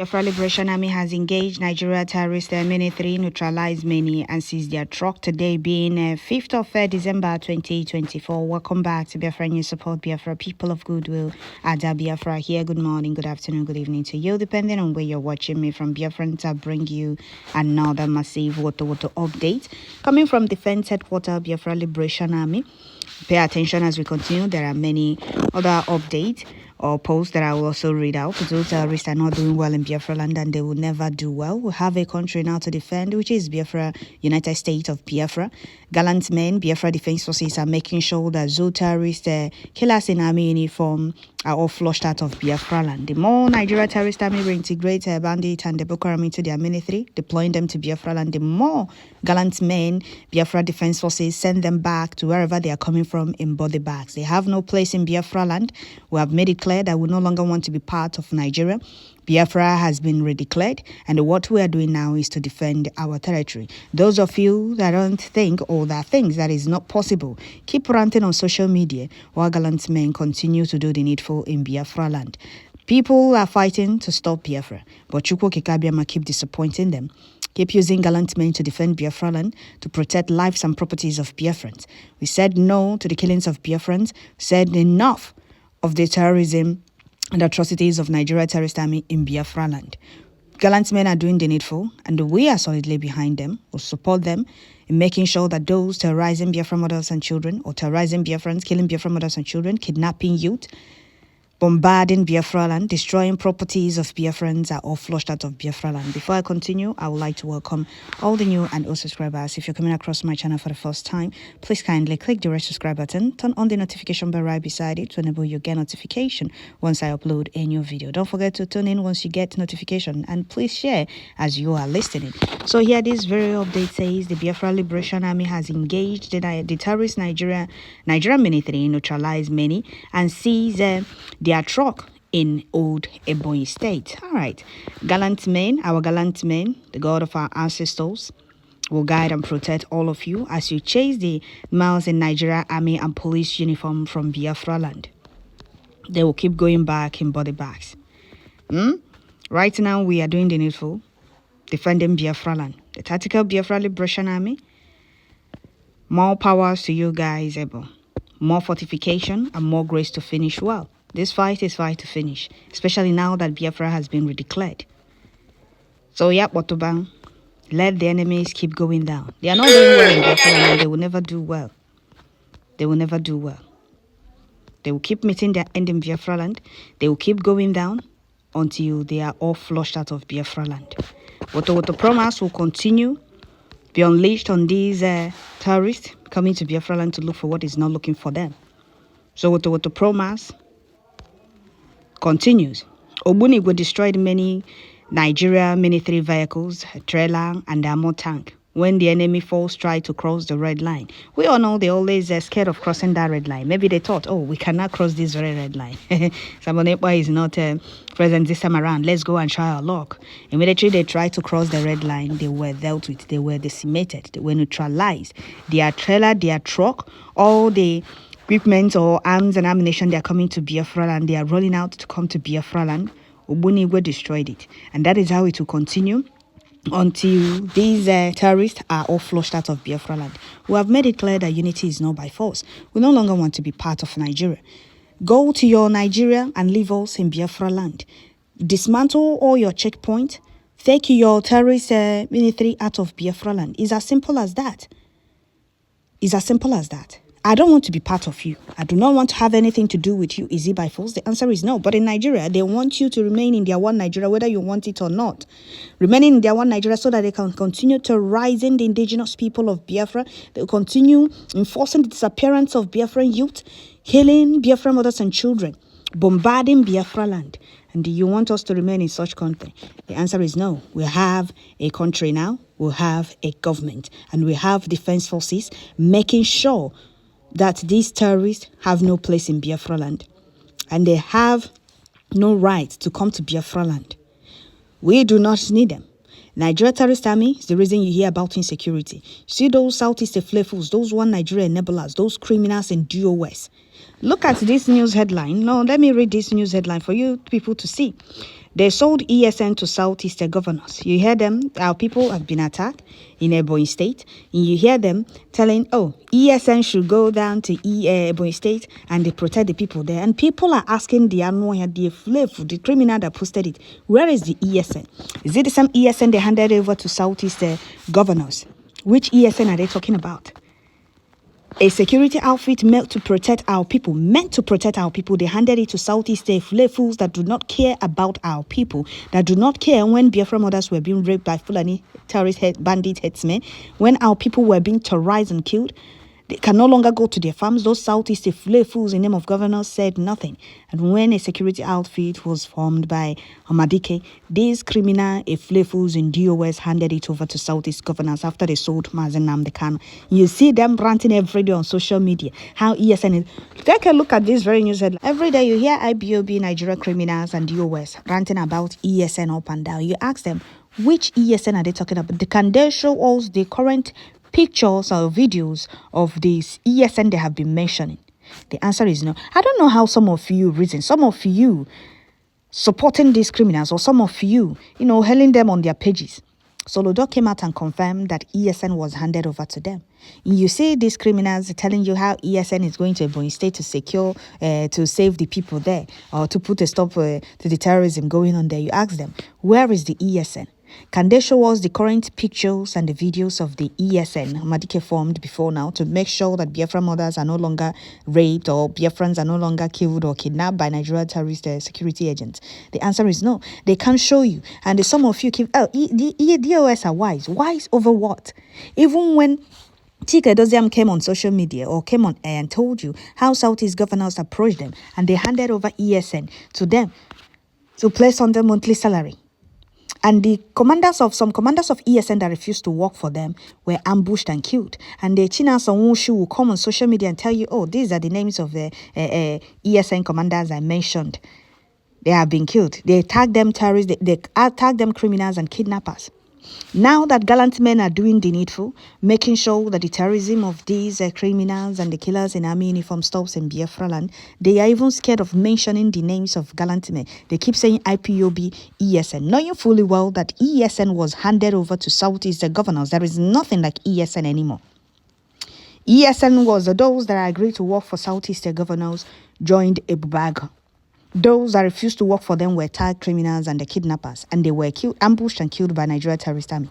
Biafra Liberation Army has engaged Nigeria terrorist military, neutralized many, and seized their truck today, being 5th of December 2024. Welcome back to Biafra News. Support Biafra, people of goodwill. Ada Biafra here. Good morning, good afternoon, good evening to you, depending on where you're watching me from. Biafran to bring you another massive Wotowoto update coming from Defense Headquarters, Biafra Liberation Army. Pay attention as we continue. There are many other updates or posts that I will also read out. Those terrorists are not doing well in Biafra land, and they will never do well. We have a country now to defend, which is Biafra, United States of Biafra. Gallant men, Biafra Defense Forces are making sure that those terrorists, killers in army uniform, are all flushed out of Biafra land. The more Nigeria terrorist army reintegrate bandit and the Boko Haram into their military, deploying them to Biafra land, the more gallant men, Biafra Defense Forces, send them back to wherever they are coming from in body bags. They have no place in Biafra land. We have made it clear that we no longer want to be part of Nigeria. Biafra has been redeclared, and what we are doing now is to defend our territory. Those of you that don't think or that thinks that is not possible, keep ranting on social media while gallant men continue to do the needful in Biafra land. People are fighting to stop Biafra, but Chukwu Kikabiama keep disappointing them. Keep using gallant men to defend Biafra land, to protect lives and properties of Biafrans. We said no to the killings of Biafrans, said enough of the terrorism and atrocities of Nigeria terrorist army in Biafra land. Gallant men are doing the needful, and we are solidly behind them. We'll support them in making sure that those terrorizing Biafra mothers and children, or terrorizing Biafrans, killing Biafra mothers and children, kidnapping youth, bombarding Biafra land, destroying properties of Biafrans are all flushed out of Biafra land. Before I continue, I would like to welcome all the new and old subscribers. If you're coming across my channel for the first time, please kindly click the red subscribe button, turn on the notification bell right beside it to enable you get notification once I upload a new video. Don't forget to tune in once you get notification, and please share as you are listening. So here this very update says the Biafra Liberation Army has engaged the terrorist Nigerian military, neutralized many, and seized their truck in Old Ebonyi State. All right. Gallant men, our gallant men, the God of our ancestors, will guide and protect all of you as you chase the males in Nigeria army and police uniform from Biafra land. They will keep going back in body bags. Right now, we are doing the needful, defending Biafra land. The tactical Biafra Liberation Army, more powers to you guys, Ebo. More fortification and more grace to finish well. This fight is fight to finish, especially now that Biafra has been redeclared. So, yeah, Botoban, let the enemies keep going down. They are not doing well in Biafra and they will never do well. They will never do well. They will keep meeting their end in Biafra land. They will keep going down until they are all flushed out of Biafra land. Wotowoto promise will continue, be unleashed on these terrorists coming to Biafra land to look for what is not looking for them. So Wotowoto promise continues. Ogbunigwe destroyed many Nigeria military vehicles, a trailer, and ammo tank when the enemy force tried to cross the red line. We all know they always are scared of crossing that red line. Maybe they thought, oh, we cannot cross this very red line. Sabonepa is not present this time around. Let's go and try our luck. Immediately they tried to cross the red line, they were dealt with. They were decimated. They were neutralized. Their trailer, their truck, all the equipment or arms and ammunition, they are coming to Biafra land. They are rolling out to come to Biafra land. Ogbunigwe destroyed it. And that is how it will continue until these terrorists are all flushed out of Biafra land. We have made it clear that unity is not by force. We no longer want to be part of Nigeria. Go to your Nigeria and leave us in Biafra land. Dismantle all your checkpoints. Take your terrorist military out of Biafra land. It's as simple as that. It's as simple as that. I don't want to be part of you. I do not want to have anything to do with you. Is it by force? The answer is no. But in Nigeria, they want you to remain in their one Nigeria, whether you want it or not. Remaining in their one Nigeria so that they can continue terrorizing the indigenous people of Biafra. They will continue enforcing the disappearance of Biafran youth, killing Biafran mothers and children, bombarding Biafra land. And do you want us to remain in such country? The answer is no. We have a country now. We have a government. And we have defense forces making sure that these terrorists have no place in Biafra land, and they have no right to come to Biafra land. We do not need them. Nigeria terrorist army is the reason you hear about insecurity. See those Southeast flavors, those one Nigeria enablers, those criminals in DOS. Look at this news headline. No, let me read this news headline for you people to see. They sold ESN to Southeastern governors. You hear them, our people have been attacked in Ebonyi State. And you hear them telling, oh, ESN should go down to Ebonyi State and they protect the people there. And people are asking the criminal that posted it, where is the ESN? Is it the same ESN they handed over to Southeastern governors? Which ESN are they talking about? A security outfit meant to protect our people. They handed it to Southeast fools that do not care about our people, that do not care when Biafra mothers were being raped by Fulani terrorist bandit headsmen, when our people were being terrorized and killed. They can no longer go to their farms. Those Southeast fools in name of governors said nothing. And when a security outfit was formed by Amadike, these criminal fools in DOS handed it over to Southeast governors after they sold Mazen Nnamdi Kanu. You see them ranting every day on social media. How ESN is. Take a look at this very news headline. Every day you hear IBOB, Nigeria criminals and DOS ranting about ESN up and down. You ask them, which ESN are they talking about? Can they show us the current pictures or videos of this ESN they have been mentioning? The answer is no. I don't know how some of you reason. Some of you supporting these criminals, or some of you, hailing them on their pages. Solodo came out and confirmed that ESN was handed over to them. You see these criminals telling you how ESN is going to Ebonyi State to secure, to save the people there, or to put a stop to the terrorism going on there. You ask them, where is the ESN? Can they show us the current pictures and the videos of the ESN Madike formed before now to make sure that Biafra mothers are no longer raped or Biafrans are no longer killed or kidnapped by Nigeria terrorist security agents? The answer is no. They can't show you. And some of you keep, the DOS are wise. Wise over what? Even when Chike Doziam came on social media or came on air and told you how Southeast governors approached them and they handed over ESN to them to place on their monthly salary. And the some commanders of ESN that refused to work for them were ambushed and killed. And the China Sonwushu will come on social media and tell you, oh, these are the names of the ESN commanders I mentioned. They have been killed. They tagged them terrorists, they tagged them criminals and kidnappers. Now that gallant men are doing the needful, making sure that the terrorism of these criminals and the killers in army uniform stops in Biafra land, they are even scared of mentioning the names of gallant men. They keep saying IPOB, ESN, knowing fully well that ESN was handed over to Southeast governors. There is nothing like ESN anymore. ESN was those that agreed to work for Southeast governors joined Ebubaga. Those that refused to work for them were tagged criminals and the kidnappers, and they were killed, ambushed and killed by Nigeria terrorist army.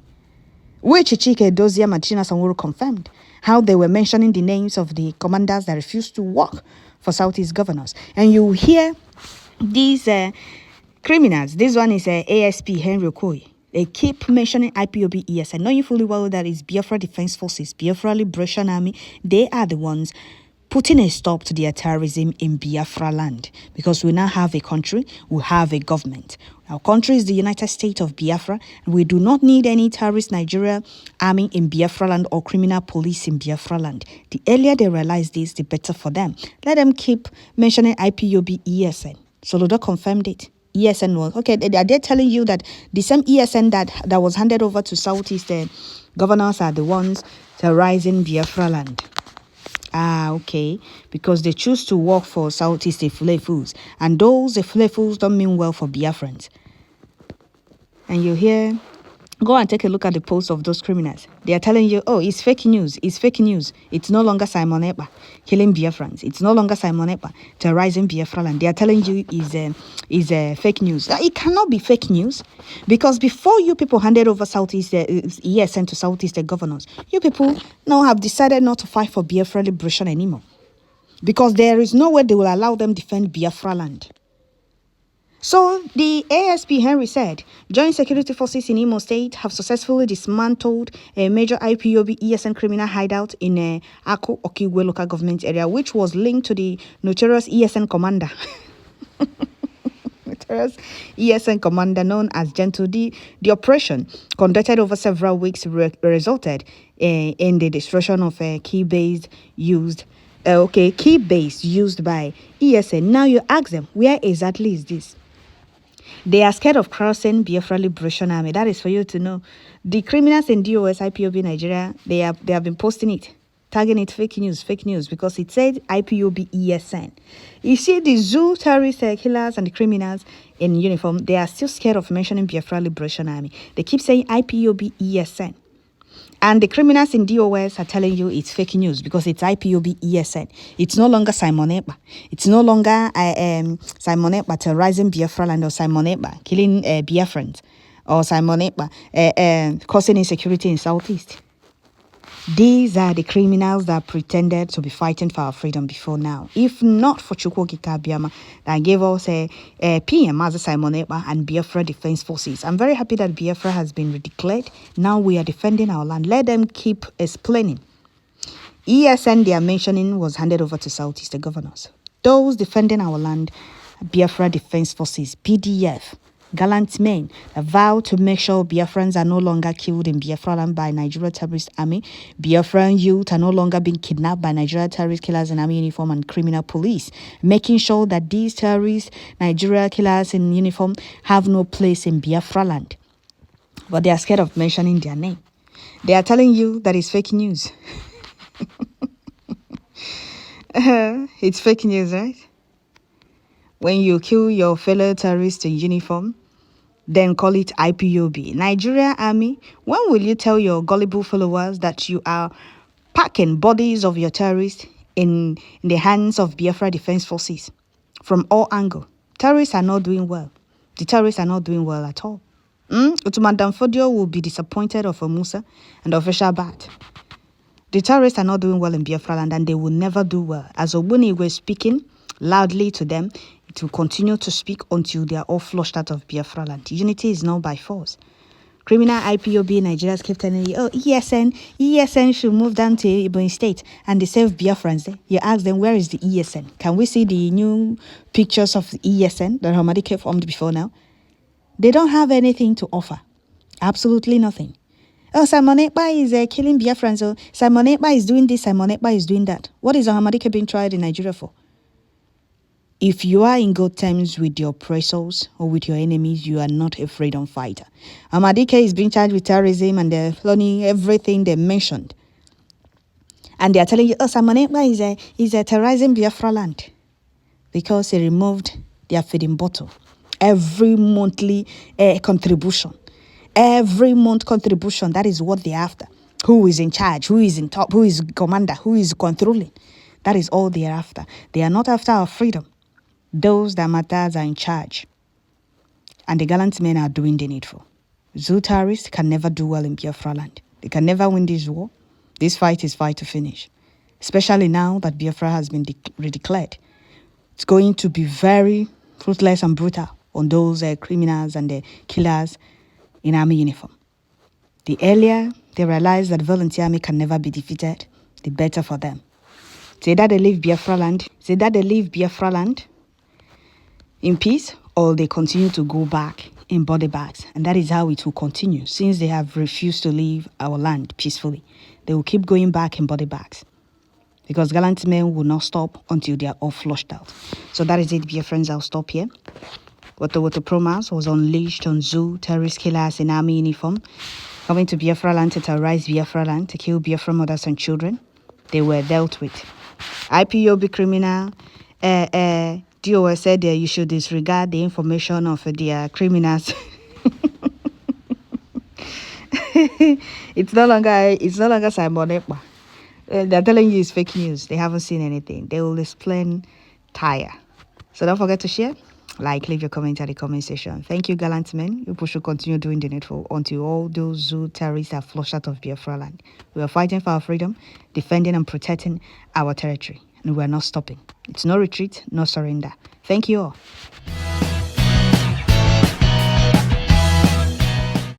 Which Chike Dozia Machina Sanwuru confirmed how they were mentioning the names of the commanders that refused to work for Southeast governors. And you hear these criminals, this one is ASP Henry Okoye. They keep mentioning IPOB ESN, knowing fully well that it's Biafra Defense Forces, Biafra Liberation Army. They are the ones putting a stop to their terrorism in Biafra land, because we now have a country, we have a government. Our country is the United States of Biafra, and we do not need any terrorist Nigeria army in Biafra land or criminal police in Biafra land. The earlier they realize this, the better for them. Let them keep mentioning IPOB ESN. Solodo confirmed it. ESN was, okay, are they telling you that the same ESN that was handed over to Southeast governors are the ones terrorizing Biafra land? Okay, because they choose to work for Southeast fools, and those fools don't mean well for Biafrans. And you hear, go and take a look at the posts of those criminals. They are telling you, oh, it's fake news, it's fake news. It's no longer Simon Ekpa killing Biafrans. It's no longer Simon Ekpa terrorizing Biafra land. They are telling you is fake news. It cannot be fake news, because before you people handed over Southeast ESN to Southeast governors, you people now have decided not to fight for Biafra liberation anymore, because there is no way they will allow them defend Biafra land. So the ASP Henry said, joint security forces in Imo State have successfully dismantled a major IPOB ESN criminal hideout in Ako Okigwe local government area, which was linked to the notorious ESN commander. Notorious ESN commander known as Gentle D. The operation, conducted over several weeks, resulted in the destruction of a key base used by ESN. Now you ask them, where exactly is this? They are scared of crossing Biafra Liberation Army. That is for you to know. The criminals in DOS, IPOB, Nigeria, they have been posting it, tagging it fake news, because it said IPOB ESN. You see, the zoo terrorist killers and the criminals in uniform, they are still scared of mentioning Biafra Liberation Army. They keep saying IPOB ESN. And the criminals in DOS are telling you it's fake news because it's IPOB ESN. It's no longer Simon Ekpa. It's no longer Simon Ekpa terrorizing Biafra land, or Simon Ekpa killing Biafrans, or Simon Ekpa causing insecurity in Southeast. These are the criminals that pretended to be fighting for our freedom before now. If not for Chukwokika Biama that gave us a PM as Simon Ekpa and Biafra Defense Forces. I'm very happy that Biafra has been redeclared. Now we are defending our land. Let them keep explaining. ESN they are mentioning was handed over to Southeast governors. Those defending our land, Biafra Defense Forces, BDF, gallant men that vow to make sure Biafrans are no longer killed in Biafra land by Nigeria terrorist army. Biafran youth are no longer being kidnapped by Nigeria terrorist killers in army uniform and criminal police, making sure that these terrorist Nigeria killers in uniform have no place in Biafra land. But they are scared of mentioning their name. They are telling you that it's fake news. It's fake news, right? When you kill your fellow terrorists in uniform, then call it IPOB. Nigeria Army, when will you tell your gullible followers that you are packing bodies of your terrorists in the hands of Biafra Defense Forces from all angles? Terrorists are not doing well. The terrorists are not doing well at all. Utuman Danfodio will be disappointed of Musa and of Shabat. The terrorists are not doing well in Biafra land, and they will never do well. As Ogbuni was speaking loudly to them, it will continue to speak until they are all flushed out of Biafra land. Unity is not by force. Criminal IPOB Nigerians keep telling you, oh, ESN should move down to Ebonyi State and they save Biafrans there. You ask them, where is the ESN? Can we see the new pictures of the ESN that Hamadike formed before now? They don't have anything to offer. Absolutely nothing. Oh, Simon Ekpa is killing Biafrans. So Simon Ekpa is doing this, Simon Ekpa is doing that. What is Hamadike being tried in Nigeria for? If you are in good terms with your oppressors or with your enemies, you are not a freedom fighter. Hamadike is being charged with terrorism and they're learning everything they mentioned. And they're telling you, oh, Simon Ekpa is terrorizing Biafra land because he removed their feeding bottle. Every monthly contribution. Every month contribution, that is what they're after. Who is in charge? Who is in top? Who is commander? Who is controlling? That is all they are after. They are not after our freedom. Those that matters are in charge. And the gallant men are doing the needful. Zoo terrorists can never do well in Biafra land. They can never win this war. This fight is fight to finish. Especially now that Biafra has been redeclared. It's going to be very ruthless and brutal on those criminals and the killers in army uniform. The earlier they realize that volunteer army can never be defeated, the better for them. Say that they leave Biafra land. Say that they leave Biafra land in peace, or they continue to go back in body bags. And that is how it will continue. Since they have refused to leave our land peacefully, they will keep going back in body bags. Because gallant men will not stop until they are all flushed out. So that is it, dear friends. I'll stop here. Wotowoto promise was unleashed on zoo terrorist killers in army uniform, coming to Biafra land to terrorize Biafra land, to kill Biafra mothers and children. They were dealt with. IPOB criminal, DOS said you should disregard the information of their criminals. It's no longer Simon Ekpa. They're telling you it's fake news. They haven't seen anything. They will explain tire. So don't forget to share, like, leave your comment at the comment section. Thank you, gallant men. You should continue doing the needful until all those zoo terrorists are flushed out of Biafra land. We are fighting for our freedom, defending and protecting our territory, and we are not stopping. It's no retreat, no surrender. Thank you all.